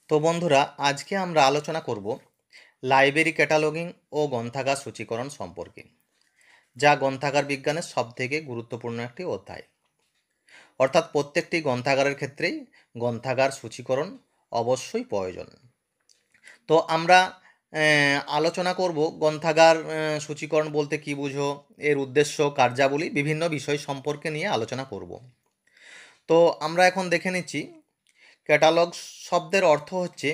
তো বন্ধুরা, আজকে আমরা আলোচনা করব লাইব্রেরি ক্যাটালগিং ও গ্রন্থাগার সূচীকরণ সম্পর্কে, যা গ্রন্থাগার বিজ্ঞানের সবথেকে গুরুত্বপূর্ণ একটি অধ্যায়। অর্থাৎ প্রত্যেকটি গ্রন্থাগারের ক্ষেত্রেই গ্রন্থাগার সূচীকরণ অবশ্যই প্রয়োজন। তো আমরা আলোচনা করব গ্রন্থাগার সূচীকরণ বলতে কী বুঝো, এর উদ্দেশ্য, কার্যাবলী, বিভিন্ন বিষয় সম্পর্কে নিয়ে আলোচনা করব। তো আমরা এখন দেখে নিচ্ছি, ক্যাটালগ শব্দের অর্থ হচ্ছে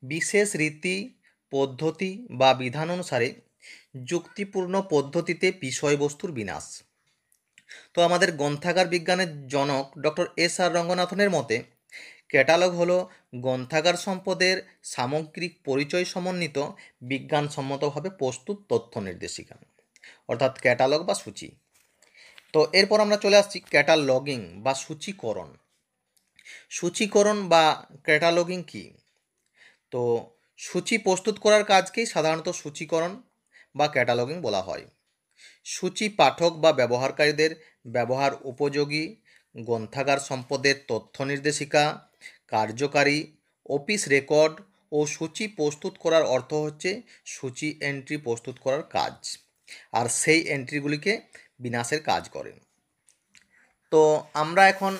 বিশেষ রীতি, পদ্ধতি বা বিধান অনুসারে যুক্তিপূর্ণ পদ্ধতিতে বিষয়বস্তুর বিন্যাস। তো আমাদের গ্রন্থাগার বিজ্ঞানের জনক ডক্টর এস.আর. রঙ্গনাথনের মতে ক্যাটালগ হলো গ্রন্থাগার সম্পদের সামগ্রিক পরিচয় সমন্বিত বিজ্ঞানসম্মতভাবে প্রস্তুত তথ্য নির্দেশিকা, অর্থাৎ ক্যাটালগ বা সূচি। তো এরপর আমরা চলে আসছি ক্যাটালগিং বা সূচীকরণ। সূচীকরণ বা ক্যাটালগিং কী? তো সূচি প্রস্তুত করার কাজকেই সাধারণত সূচীকরণ বা ক্যাটালগিং বলা হয়। সূচি পাঠক বা ব্যবহারকারীদের ব্যবহার উপযোগী গ্রন্থাগার সম্পদের তথ্য নির্দেশিকা, কার্যকারী, অফিস রেকর্ড ও সূচি প্রস্তুত করার অর্থ হচ্ছে সূচি এন্ট্রি প্রস্তুত করার কাজ, আর সেই এন্ট্রিগুলিকে বিন্যাসের কাজ করে। তো আমরা এখন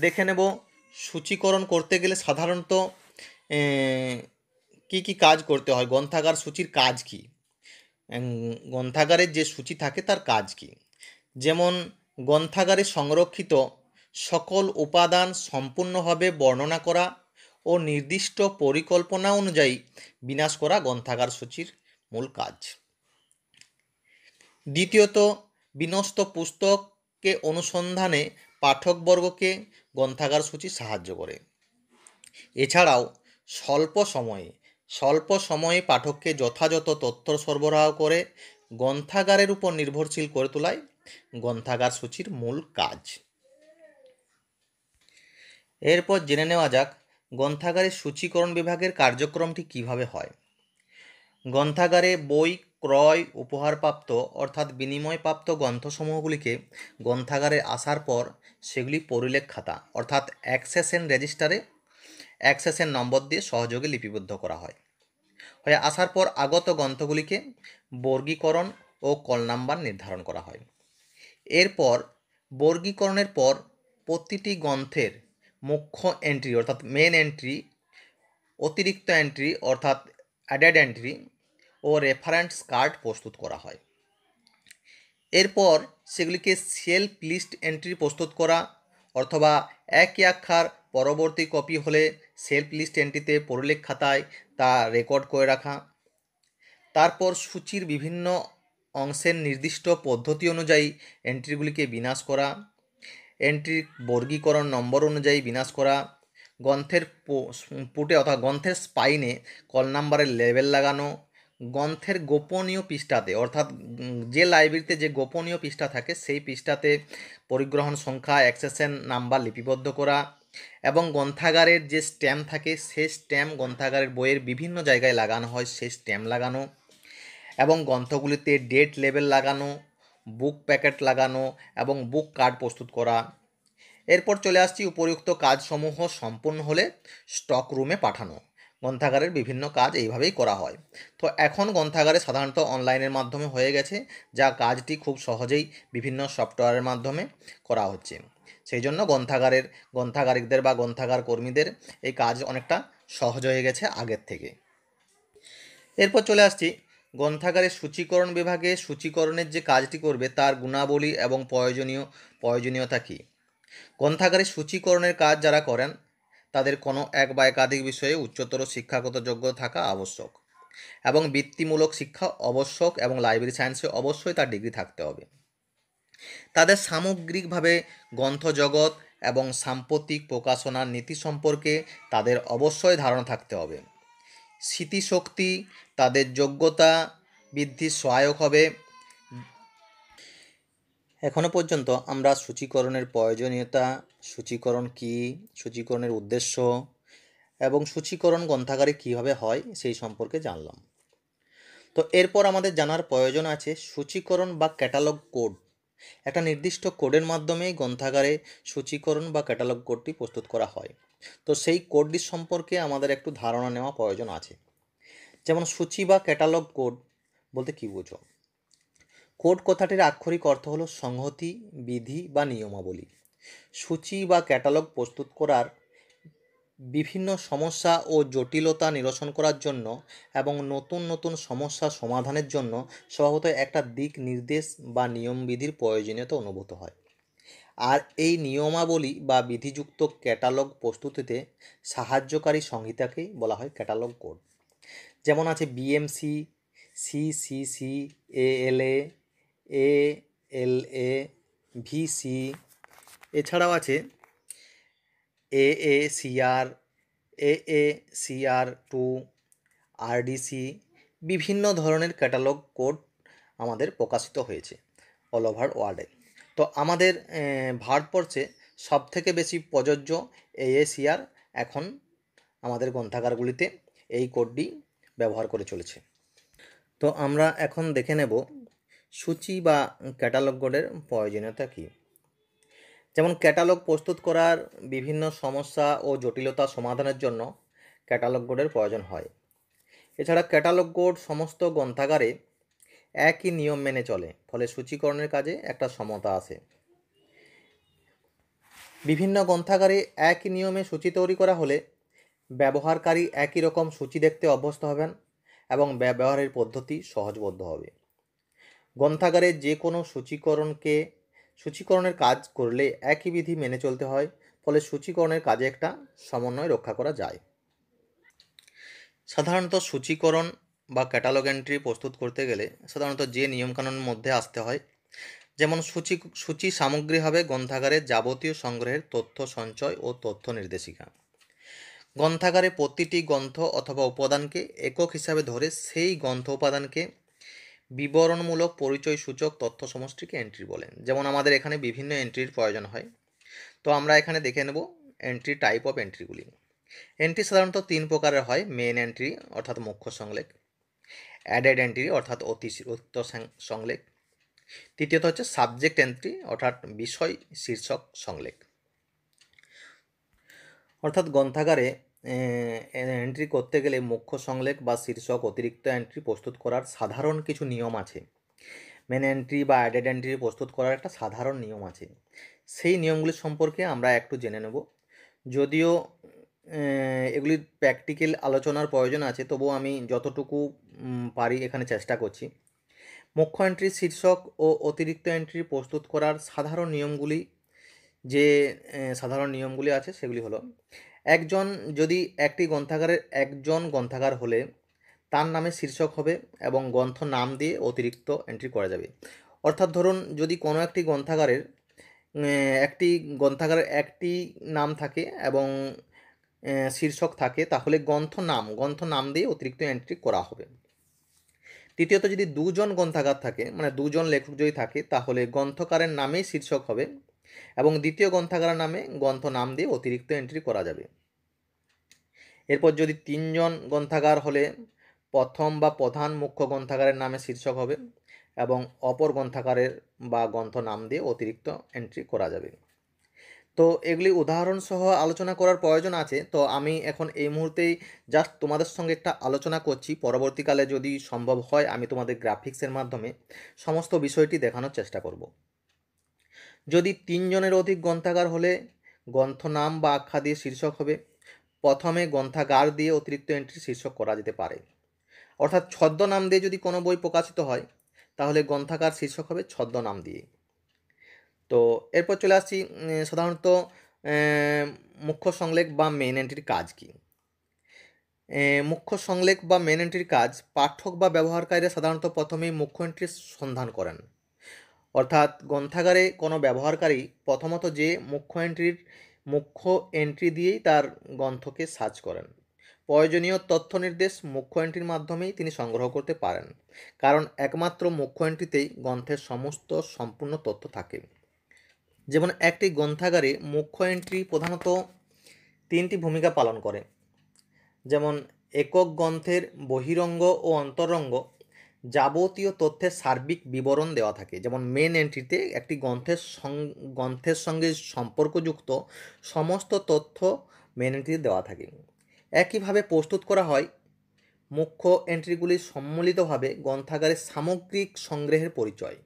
দেখে নেব সূচীকরণ করতে গেলে সাধারণত কি কি কাজ করতে হয়, গ্রন্থাগার সূচির কাজ কি, গ্রন্থাগারের যে সূচি থাকে তার কাজ কি। যেমন গ্রন্থাগারে সংরক্ষিত সকল উপাদান সম্পূর্ণভাবে বর্ণনা করা ও নির্দিষ্ট পরিকল্পনা অনুযায়ী বিন্যাস করা গ্রন্থাগার সূচির মূল কাজ। দ্বিতীয়ত, বিন্যস্ত পুস্তককে অনুসন্ধানে পাঠকবর্গকে গ্রন্থাগার সূচি সাহায্য করে। এছাড়াও স্বল্প সময়ে পাঠককে যথাযথ তথ্য সরবরাহ করে গ্রন্থাগারের উপর নির্ভরশীল করে তোলাই গ্রন্থাগার সূচির মূল কাজ। এরপর জেনে নেওয়া যাক গ্রন্থাগারের সূচীকরণ বিভাগের কার্যক্রমটি কিভাবে হয়। গ্রন্থাগারে বই ক্রয়, উপহারপ্রাপ্ত অর্থাৎ বিনিময়প্রাপ্ত গ্রন্থসমূহগুলিকে গ্রন্থাগারে আসার পর সেগুলি পরিলেখ খাতা অর্থাৎ অ্যাক্সেশন রেজিস্টারে অ্যাক্সেশন নম্বর দিয়ে সহযোগে লিপিবদ্ধ করা হয়। হয়ে আসার পর আগত গ্রন্থগুলিকে বর্গীকরণ ও কল নাম্বার নির্ধারণ করা হয়। এরপর বর্গীকরণের পর প্রতিটি গ্রন্থের মুখ্য এন্ট্রি অর্থাৎ মেন এন্ট্রি, অতিরিক্ত এন্ট্রি অর্থাৎ অ্যাডেড এন্ট্রি ও রেফারেন্স কার্ড প্রস্তুত করা হয়। এরপর সেগুলিকে সেলফ লিস্ট এন্ট্রি প্রস্তুত করা অথবা একই আখ্যার পরবর্তী কপি হলে সেলফ লিস্ট এন্ট্রিতে পরিলেখ খাতায় তা রেকর্ড করে রাখা। তারপর সূচির বিভিন্ন অংশের নির্দিষ্ট পদ্ধতি অনুযায়ী এন্ট্রিগুলিকে বিন্যাস করা, এন্ট্রির বর্গীকরণ নম্বর অনুযায়ী বিন্যাস করা, গ্রন্থের পুটে অর্থাৎ গ্রন্থের স্পাইনে কল নাম্বারের লেবেল লাগানো, গ্রন্থের গোপনীয় পৃষ্ঠাতে অর্থাৎ যে লাইব্রেরিতে যে গোপনীয় পৃষ্ঠা থাকে সেই পৃষ্ঠাতে পরিগ্রহণ সংখ্যা, অ্যাক্সেশন নাম্বার লিপিবদ্ধ করা এবং গ্রন্থাগারের যে স্ট্যাম্প থাকে সেই স্ট্যাম্প গ্রন্থাগারের বইয়ের বিভিন্ন জায়গায় লাগানো হয় সেই স্ট্যাম্প লাগানো এবং গ্রন্থগুলিতে ডেট লেবেল লাগানো, বুক প্যাকেট লাগানো এবং বুক কার্ড প্রস্তুত করা। এরপর চলে আসছি উপরিউক্ত কাজসমূহ সম্পূর্ণ হলে স্টক রুমে পাঠানো। গ্রন্থাগারের বিভিন্ন কাজ এইভাবেই করা হয়। তো এখন গ্রন্থাগারে সাধারণত অনলাইনের মাধ্যমে হয়ে গেছে, যা কাজটি খুব সহজেই বিভিন্ন সফটওয়্যারের মাধ্যমে করা হচ্ছে। সেই জন্য গ্রন্থাগারিকদের বা গ্রন্থাগার কর্মীদের এই কাজ অনেকটা সহজ হয়ে গেছে আগের থেকে। এরপর চলে আসছি গ্রন্থাগারের সূচীকরণ বিভাগে সূচীকরণের যে কাজটি করবে তার গুণাবলী এবং প্রয়োজনীয়তা কী। গ্রন্থাগারে সূচীকরণের কাজ যারা করেন তাদের কোনো এক বা একাধিক বিষয়ে উচ্চতর শিক্ষাগত যোগ্যতা থাকা আবশ্যক এবং বৃত্তিমূলক শিক্ষা আবশ্যক এবং লাইব্রেরি সায়েন্সে অবশ্যই তার ডিগ্রি থাকতে হবে। তাদের সামগ্রিকভাবে গ্রন্থজগৎ এবং সাম্প্রতিক প্রকাশনার নীতি সম্পর্কে তাদের অবশ্যই ধারণা থাকতে হবে। স্মৃতিশক্তি তাদের যোগ্যতা বৃদ্ধির সহায়ক হবে। এখনও পর্যন্ত আমরা সূচীকরণের প্রয়োজনীয়তা, সূচীকরণ কী, সূচীকরণের উদ্দেশ্য এবং সূচীকরণ গ্রন্থাগারে কীভাবে হয় সেই সম্পর্কে জানলাম। তো এরপর আমাদের জানার প্রয়োজন আছে সূচীকরণ বা ক্যাটালগ কোড। একটা নির্দিষ্ট কোডের মাধ্যমেই গ্রন্থাগারে সূচীকরণ বা ক্যাটালগ কোডটি প্রস্তুত করা হয়। তো সেই কোডটি সম্পর্কে আমাদের একটু ধারণা নেওয়া প্রয়োজন আছে। যেমন সূচি বা ক্যাটালগ কোড বলতে কী বুঝো? কোড কথাটির আক্ষরিক অর্থ হলো সংহতি, বিধি বা নিয়মাবলী। সূচি বা ক্যাটালগ প্রস্তুত করার বিভিন্ন সমস্যা ও জটিলতা নিরসন করার জন্য এবং নতুন নতুন সমস্যা সমাধানের জন্য স্বভাবত একটা দিক নির্দেশ বা নিয়মবিধির প্রয়োজনীয়তা অনুভূত হয়। আর এই নিয়মাবলী বা বিধিযুক্ত ক্যাটালগ প্রস্তুতিতে সাহায্যকারী সংহিতাকেই বলা হয় ক্যাটালগ কোড। যেমন আছে BMC, CCC, ALA, ALA, VC, এছাড়াও আছে এএসিআর, এএসিআর-2, আরডিসি। বিভিন্ন ধরনের ক্যাটালগ কোড আমাদের প্রকাশিত হয়েছে অল ওভার ওয়ার্ল্ডে। তো আমাদের ভারতবর্ষে সবথেকে বেশি প্রযোজ্য এএসিআর এখন আমাদের গ্রন্থাগারগুলিতে এই কোডটি ব্যবহার করে চলেছে। তো আমরা এখন দেখে নেব সূচি বা ক্যাটালগ কোডের প্রয়োজনীয়তা কী। যেমন ক্যাটালগ প্রস্তুত করার বিভিন্ন সমস্যা ও জটিলতা সমাধানের জন্য ক্যাটালগ কোডের প্রয়োজন হয়। এছাড়া ক্যাটালগ কোড সমস্ত গ্রন্থাগারে একই নিয়ম মেনে চলে, ফলে সূচীকরণের কাজে একটা সমতা আসে। বিভিন্ন গ্রন্থাগারে একই নিয়মে সূচি তৈরি করা হলে ব্যবহারকারী একই রকম সূচি দেখতে অভ্যস্ত হবেন এবং ব্যবহারের পদ্ধতি সহজবোধ্য হবে। গ্রন্থাগারে যে কোনো সূচীকরণের কাজ করলে একই বিধি মেনে চলতে হয়, ফলে সূচীকরণের কাজে একটা সমন্বয় রক্ষা করা যায়। সাধারণত সূচীকরণ বা ক্যাটালগ এন্ট্রি প্রস্তুত করতে গেলে সাধারণত যে নিয়মকানুনের মধ্যে আসতে হয়, যেমন সূচি সামগ্রী হবে গ্রন্থাগারের যাবতীয় সংগ্রহের তথ্য সঞ্চয় ও তথ্য নির্দেশিকা। গ্রন্থাগারে প্রতিটি গ্রন্থ অথবা উপাদানকে একক হিসাবে ধরে সেই গ্রন্থ উপাদানকে বিবরণমূলক পরিচয় সূচক তথ্য সমষ্টিকে এন্ট্রি বলেন। যেমন আমাদের এখানে বিভিন্ন এন্ট্রির প্রয়োজন হয়। তো আমরা এখানে দেখে নেব এন্ট্রি টাইপ অফ এন্ট্রিগুলি। এন্ট্রি সাধারণত 3 প্রকারের হয়। মেন এন্ট্রি অর্থাৎ মুখ্য সংলেখ, অ্যাডেড এন্ট্রি অর্থাৎ অতিরিক্ত সংলেখ, তৃতীয়ত হচ্ছে সাবজেক্ট এন্ট্রি অর্থাৎ বিষয় শীর্ষক সংলেখ। অর্থাৎ গ্রন্থাগারে এন্ট্রি করতে গেলে মুখ্য সংলেখ বা শীর্ষক অতিরিক্ত এন্ট্রি প্রস্তুত করার সাধারণ কিছু নিয়ম আছে। মেন এন্ট্রি বা অ্যাডেড এন্ট্রি প্রস্তুত করার একটা সাধারণ নিয়ম আছে। সেই নিয়মগুলি সম্পর্কে আমরা একটু জেনে নেব। যদিও এগুলির প্র্যাকটিক্যাল আলোচনার প্রয়োজন আছে, তবুও আমি যতটুকু পারি এখানে চেষ্টা করছি। মুখ্য এন্ট্রি, শীর্ষক ও অতিরিক্ত এন্ট্রি প্রস্তুত করার সাধারণ নিয়মগুলি আছে সেগুলি হলো, যদি একটি গ্রন্থাগারের একজন গ্রন্থাগার হলে তার নামে শীর্ষক হবে এবং গ্রন্থ নাম দিয়ে অতিরিক্ত এন্ট্রি করা যাবে। অর্থাৎ ধরুন যদি কোনো একটি গ্রন্থাগারের একটি নাম থাকে এবং শীর্ষক থাকে, তাহলে গ্রন্থ নাম দিয়ে অতিরিক্ত এন্ট্রি করা হবে। তৃতীয়ত, যদি দুজন গ্রন্থাগার থাকে, মানে দুজন লেখক যদি থাকে, তাহলে গ্রন্থকারের নামেই শীর্ষক হবে এবং দ্বিতীয় গ্রন্থাগারের নামে গ্রন্থ নাম দিয়ে অতিরিক্ত এন্ট্রি করা যাবে। এরপর যদি 3 জন গ্রন্থাগার হলে প্রথম বা প্রধান মুখ্য গ্রন্থাগারের নামে শীর্ষক হবে এবং অপর গ্রন্থাগারের বা গ্রন্থ নাম দিয়ে অতিরিক্ত এন্ট্রি করা যাবে। তো এগুলি উদাহরণ সহ আলোচনা করার প্রয়োজন আছে। তো আমি এখন এই মুহূর্তেই জাস্ট তোমাদের সঙ্গে একটা আলোচনা করছি। পরবর্তীকালে যদি সম্ভব হয় আমি তোমাদের গ্রাফিক্সের মাধ্যমে সমস্ত বিষয়টি দেখানোর চেষ্টা করব। যদি 3 জনের অধিক গ্রন্থাগার হলে গ্রন্থ নাম বা আখ্যা দিয়ে শীর্ষক হবে। প্রথমে গ্রন্থাগার দিয়ে অতিরিক্ত এন্ট্রি শীর্ষক করা যেতে পারে। অর্থাৎ ছদ্মনাম দিয়ে যদি কোনো বই প্রকাশিত হয়, তাহলে গ্রন্থাগার শীর্ষক হবে ছদ্মনাম দিয়ে। তো এরপর চলে আসছি সাধারণত মুখ্য সংলেখ বা মেন এন্ট্রির কাজ কী। মুখ্য সংলেখ বা মেন এন্ট্রির কাজ, পাঠক বা ব্যবহারকারীরা সাধারণত প্রথমেই মুখ্য এন্ট্রির সন্ধান করেন। অর্থাৎ গ্রন্থাগারে কোনো ব্যবহারকারী প্রথমত যে মুখ্য এন্ট্রি দিয়েই তার গ্রন্থকে সার্চ করেন। প্রয়োজনীয় তথ্য নির্দেশ মুখ্য এন্ট্রির মাধ্যমেই তিনি সংগ্রহ করতে পারেন, কারণ একমাত্র মুখ্য এন্ট্রিতেই গ্রন্থের সমস্ত সম্পূর্ণ তথ্য থাকে। যেমন একটি গ্রন্থাগারে মুখ্য এন্ট্রি প্রধানত 3টি ভূমিকা পালন করে। যেমন একক গ্রন্থের বহিরঙ্গ ও অন্তরঙ্গ যাবতীয় তথ্যের সার্বিক বিবরণ দেওয়া থাকে। যেমন মেন এন্ট্রিতে একটি গ্রন্থের সঙ্গে সম্পর্কযুক্ত সমস্ত তথ্য মেন এন্ট্রিতে দেওয়া থাকে। একইভাবে প্রস্তুত করা হয় মুখ্য এন্ট্রিগুলি সম্মিলিতভাবে গ্রন্থাগারের সামগ্রিক সংগ্রহের পরিচয়।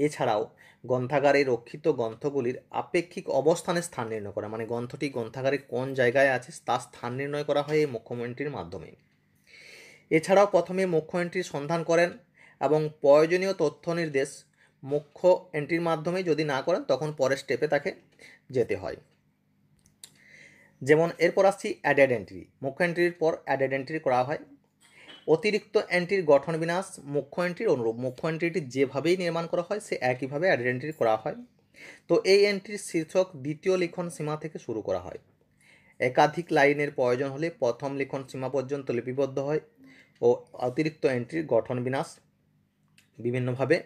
এছাড়াও গ্রন্থাগারে রক্ষিত গ্রন্থগুলির আপেক্ষিক অবস্থানের স্থান নির্ণয় করা, মানে গ্রন্থটি গ্রন্থাগারে কোন জায়গায় আছে তার স্থান নির্ণয় করা হয় এই মুখ্য এন্ট্রির মাধ্যমে। এছাড়াও প্রথমে মুখ্য এন্ট্রির সন্ধান করেন এবং প্রয়োজনীয় তথ্য নির্দেশ মুখ্য এন্ট্রির মাধ্যমে যদি না করেন তখন পরের স্টেপে তাকে যেতে হয়। যেমন এরপর আসছি অ্যাডেড এন্ট্রি। মুখ্য এন্ট্রির পর অ্যাডেড এন্ট্রি করা হয়। অতিরিক্ত এন্ট্রির গঠন বিন্যাস মুখ্য এন্ট্রির অনুরূপ। মুখ্য এন্ট্রিটি যেভাবেই নির্মাণ করা হয় সে একইভাবে অ্যাডেড এন্ট্রি করা হয়। তো এই এন্ট্রির শীর্ষক দ্বিতীয় লিখন সীমা থেকে শুরু করা হয়। একাধিক লাইনের প্রয়োজন হলে প্রথম লিখন সীমা পর্যন্ত লিপিবদ্ধ হয় ও অতিরিক্ত এন্ট্রির গঠন বিন্যাস বিভিন্নভাবে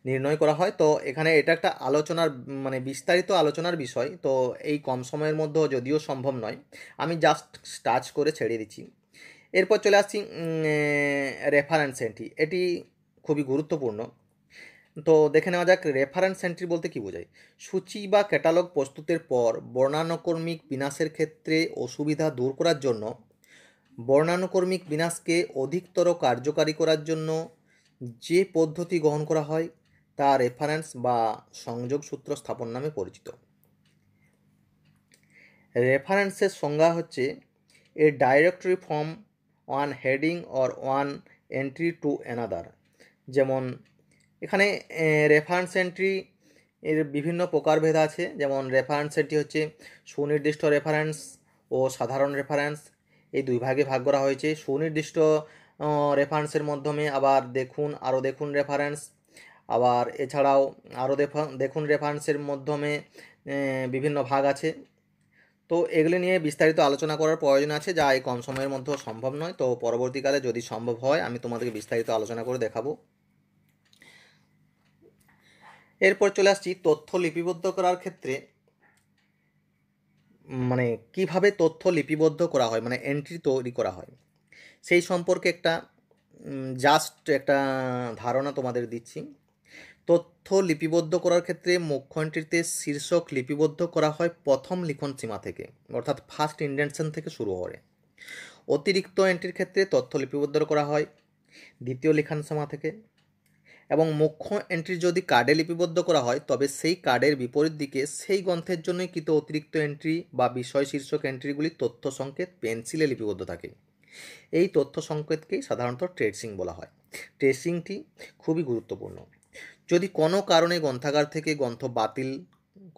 নির্ণয় করা হয়। তো এখানে এটা একটা আলোচনার মানে বিস্তারিত আলোচনার বিষয়, তো এই কম সময়ের মধ্যে যদিও সম্ভব নয়, আমি জাস্ট টাচ করে ছেড়ে দিচ্ছি। এরপর চলে আসছি রেফারেন্স এন্ট্রি। এটি খুবই গুরুত্বপূর্ণ। তো দেখে নেওয়া যাক রেফারেন্স এন্ট্রি বলতে কী বোঝায়। সূচি বা ক্যাটালগ প্রস্তুতের পর বর্ণানুক্রমিক বিন্যাসের ক্ষেত্রে অসুবিধা দূর করার জন্য বর্ণানুক্রমিক বিন্যাসকে অধিকতর কার্যকারী করার জন্য যে পদ্ধতি গ্রহণ করা হয় তা রেফারেন্স বা সংযোগ সূত্র স্থাপন নামে পরিচিত। রেফারেন্সের সংজ্ঞা হচ্ছে a directory from one heading or one entry to another. যেমন এখানে রেফারেন্স এন্ট্রি এর বিভিন্ন প্রকারভেদ আছে। যেমন রেফারেন্স এন্ট্রি হচ্ছে সুনির্দিষ্ট রেফারেন্স ও সাধারণ রেফারেন্স, এই দুই ভাগে ভাগ করা হয়েছে। সুনির্দিষ্ট রেফারেন্সের মাধ্যমে আবার দেখুন রেফারেন্স, আবার এছাড়াও আরও দেখুন রেফারেন্সের মাধ্যমে বিভিন্ন ভাগ আছে। তো এগুলি নিয়ে বিস্তারিত আলোচনা করার প্রয়োজন আছে, যা এই কম সময়ের মধ্যে সম্ভব নয়। তো পরবর্তীকালে যদি সম্ভব হয় আমি তোমাদেরকে বিস্তারিত আলোচনা করে দেখাবো। এরপর চলে আসছি তথ্য লিপিবদ্ধ করার ক্ষেত্রে, মানে কিভাবে তথ্য লিপিবদ্ধ করা হয়, মানে এন্ট্রি তৈরি করা হয় সেই সম্পর্কে একটা ধারণা তোমাদের দিচ্ছি। তথ্য লিপিবদ্ধ করার ক্ষেত্রে মুখ্য এন্ট্রিতে শীর্ষক লিপিবদ্ধ করা হয় প্রথম লিখন সীমা থেকে, অর্থাৎ ফার্স্ট ইন্ডেন্টেশন থেকে শুরু করে। অতিরিক্ত এন্ট্রির ক্ষেত্রে তথ্য লিপিবদ্ধ করা হয় দ্বিতীয় লিখন সীমা থেকে। এবং মুখ্য এন্ট্রি যদি কার্ডে লিপিবদ্ধ করা হয় তবে সেই কার্ডের বিপরীত দিকে সেই গ্রন্থের জন্য কৃত অতিরিক্ত এন্ট্রি বা বিষয় শীর্ষক এন্ট্রিগুলি তথ্য সংকেত পেন্সিলে লিপিবদ্ধ থাকে। এই তথ্য সংকেতকেই সাধারণত ট্রেসিং বলা হয়। ট্রেসিংটি খুবই গুরুত্বপূর্ণ। যদি কোনো কারণে গ্রন্থাগার থেকে গ্রন্থ বাতিল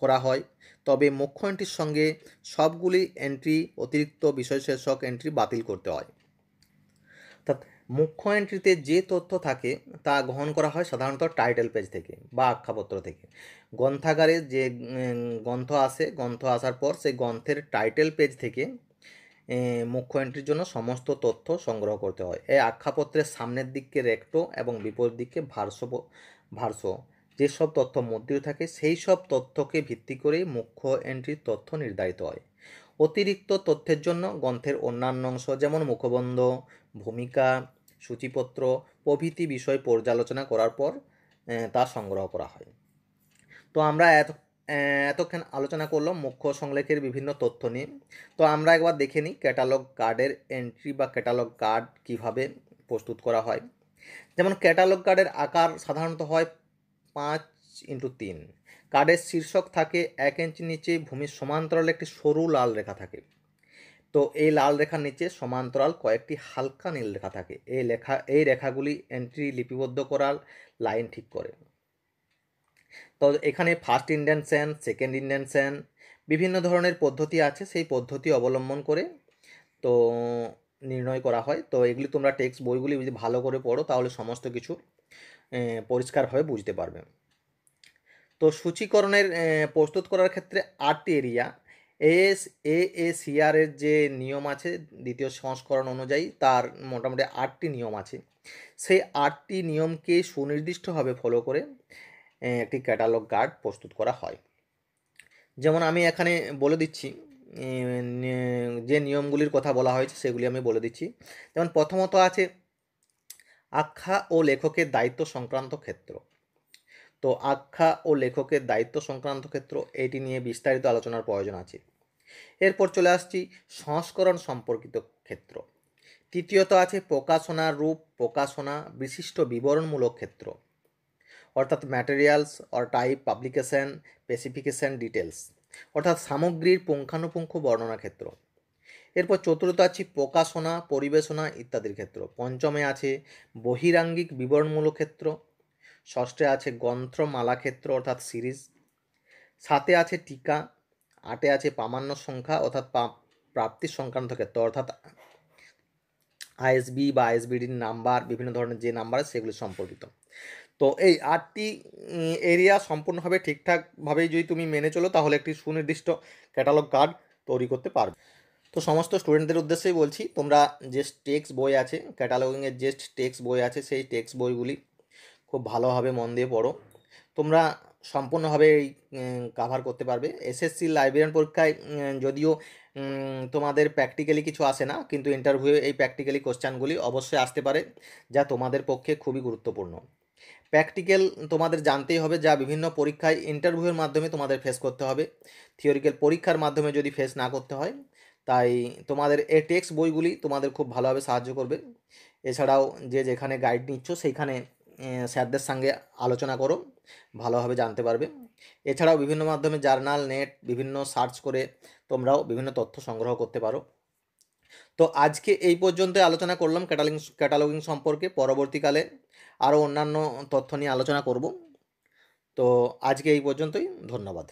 করা হয় তবে মুখ্য এন্ট্রির সঙ্গে সবগুলি এন্ট্রি অতিরিক্ত বিষয় শীর্ষক এন্ট্রি বাতিল করতে হয়। অর্থাৎ মুখ্য এন্ট্রিতে যে তথ্য থাকে তা গ্রহণ করা হয় সাধারণত টাইটেল পেজ থেকে বা আখ্যাপত্র থেকে। গ্রন্থাগারে যে গ্রন্থ আসে, গ্রন্থ আসার পর সেই গ্রন্থের টাইটেল পেজ থেকে মুখ্য এন্ট্রির জন্য সমস্ত তথ্য সংগ্রহ করতে হয়। এই আখ্যাপত্রের সামনের দিকে রেক্টো এবং বিপরীত দিকে ভার্স যেসব তথ্য মুদ্রিত থাকে সেই সব তথ্যকে ভিত্তি করেই মুখ্য এন্ট্রির তথ্য নির্ধারিত হয়। অতিরিক্ত তথ্যের জন্য গ্রন্থের অন্যান্য অংশ যেমন মুখবন্ধ, ভূমিকা, সূচিপত্র প্রভৃতি বিষয় পর্যালোচনা করার পর তা সংগ্রহ করা হয়। তো আমরা এতক্ষণ আলোচনা করলাম মুখ্য সংলেখের বিভিন্ন তথ্য নিয়ে। তো আমরা একবার দেখে নিই ক্যাটালগ কার্ডের এন্ট্রি বা ক্যাটালগ কার্ড কীভাবে প্রস্তুত করা হয়। যেমন ক্যাটালগ কার্ডের আকার সাধারণত হয় 5x3। কার্ডের শীর্ষক থাকে 1 ইঞ্চি নিচে ভূমির সমান্তরালে একটি সরু লাল রেখা থাকে। তো এই লাল রেখার নিচে সমান্তরাল কয়েকটি হালকা নীল রেখা থাকে। এই রেখাগুলি এন্ট্রি লিপিবদ্ধ করার লাইন ঠিক করে। তো এখানে ফার্স্ট ইন্ডেন্টেশন, সেকেন্ড ইন্ডেন্টেশন বিভিন্ন ধরনের পদ্ধতি আছে, সেই পদ্ধতি অবলম্বন করে তো নির্ণয় করা হয়। তো এগুলি তোমরা টেক্সট বইগুলি যদি ভালো করে পড়ো তাহলে সমস্ত কিছু পরিষ্কারভাবে বুঝতে পারবে। তো সূচীকরণের প্রস্তুত করার ক্ষেত্রে 8টি এরিয়া ASCR এর যে নিয়ম আছে দ্বিতীয় সংস্করণ অনুযায়ী তার মোটামুটি 8টি নিয়ম আছে। সেই 8টি নিয়মকে সুনির্দিষ্টভাবে ফলো করে একটি ক্যাটালগ কার্ড প্রস্তুত করা হয়। যেমন আমি এখানে বলে দিচ্ছি যে নিয়মগুলির কথা বলা হয়েছে সেগুলি আমি বলে দিচ্ছি। যেমন প্রথমত আছে আখ্যা ও লেখকের দায়িত্ব সংক্রান্ত ক্ষেত্র। তো আখ্যা ও লেখকের দায়িত্ব সংক্রান্ত ক্ষেত্র এটি নিয়ে বিস্তারিত আলোচনার প্রয়োজন আছে। এরপর চলে আসছি সংস্করণ সম্পর্কিত ক্ষেত্র। তৃতীয়ত আছে প্রকাশনার রূপ, প্রকাশনা, বিশিষ্ট বিবরণমূলক ক্ষেত্র, অর্থাৎ materials or type, publication, specification, details, অর্থাৎ সামগ্রীর পুঙ্খানুপুঙ্খ বর্ণনা ক্ষেত্র। এরপর চতুর্থ আছে প্রকাশনা, পরিবেশনা ইত্যাদির ক্ষেত্র। পঞ্চমে আছে বহিরাঙ্গিক বিবরণমূলক ক্ষেত্র। ষষ্ঠে আছে গ্রন্থমালা ক্ষেত্র অর্থাৎ সিরিজ। সাতে আছে টিকা। আটে আছে প্রামাণ্য সংখ্যা অর্থাৎ প্রাপ্তির সংক্রান্ত ক্ষেত্র, অর্থাৎ আইএসবি বা আইএসবিডির নাম্বার, বিভিন্ন ধরনের যে নাম্বার সেগুলি সম্পর্কিত। তো এই 8টি এরিয়া সম্পূর্ণভাবে ঠিকঠাকভাবেই যদি তুমি মেনে চলো তাহলে একটি সুনির্দিষ্ট ক্যাটালগ কার্ড তৈরি করতে পারবে। তো সমস্ত স্টুডেন্টদের উদ্দেশ্যেই বলছি, তোমরা যে টেক্সট বই আছে, ক্যাটালগিংয়ের যে টেক্সট বই আছে, সেই টেক্সট বইগুলি খুব ভালোভাবে মন দিয়ে পড়ো। তোমরা সম্পূর্ণভাবে এই কাভার করতে পারবে। এসএসসি লাইব্রেরিয়ান পরীক্ষায় যদিও তোমাদের প্র্যাকটিক্যালি কিছু আসে না, কিন্তু ইন্টারভিউয়ে এই প্র্যাকটিক্যালি কোশ্চেনগুলি অবশ্যই আসতে পারে, যা তোমাদের পক্ষে খুবই গুরুত্বপূর্ণ। প্র্যাকটিক্যাল তোমাদের জানতেই হবে, যা বিভিন্ন পরীক্ষায় ইন্টারভিউয়ের মাধ্যমে তোমাদের ফেস করতে হবে। থিওরিক্যাল পরীক্ষার মাধ্যমে যদি ফেস না করতে হয়, তাই তোমাদের এই টেক্সট বইগুলি তোমাদের খুব ভালোভাবে সাহায্য করবে। এছাড়াও যে যেখানে গাইড নিচ্ছ সেইখানে স্যারদের সঙ্গে আলোচনা করো, ভালোভাবে জানতে পারবে। এছাড়াও বিভিন্ন মাধ্যমে জার্নাল, নেট, বিভিন্ন সার্চ করে তোমরাও বিভিন্ন তথ্য সংগ্রহ করতে পারো। তো আজকে এই পর্যন্ত আলোচনা করলাম ক্যাটালগিং সম্পর্কে। পরবর্তীকালে আরও অন্যান্য তথ্য নিয়ে আলোচনা করব। তো আজকে এই পর্যন্তই, ধন্যবাদ।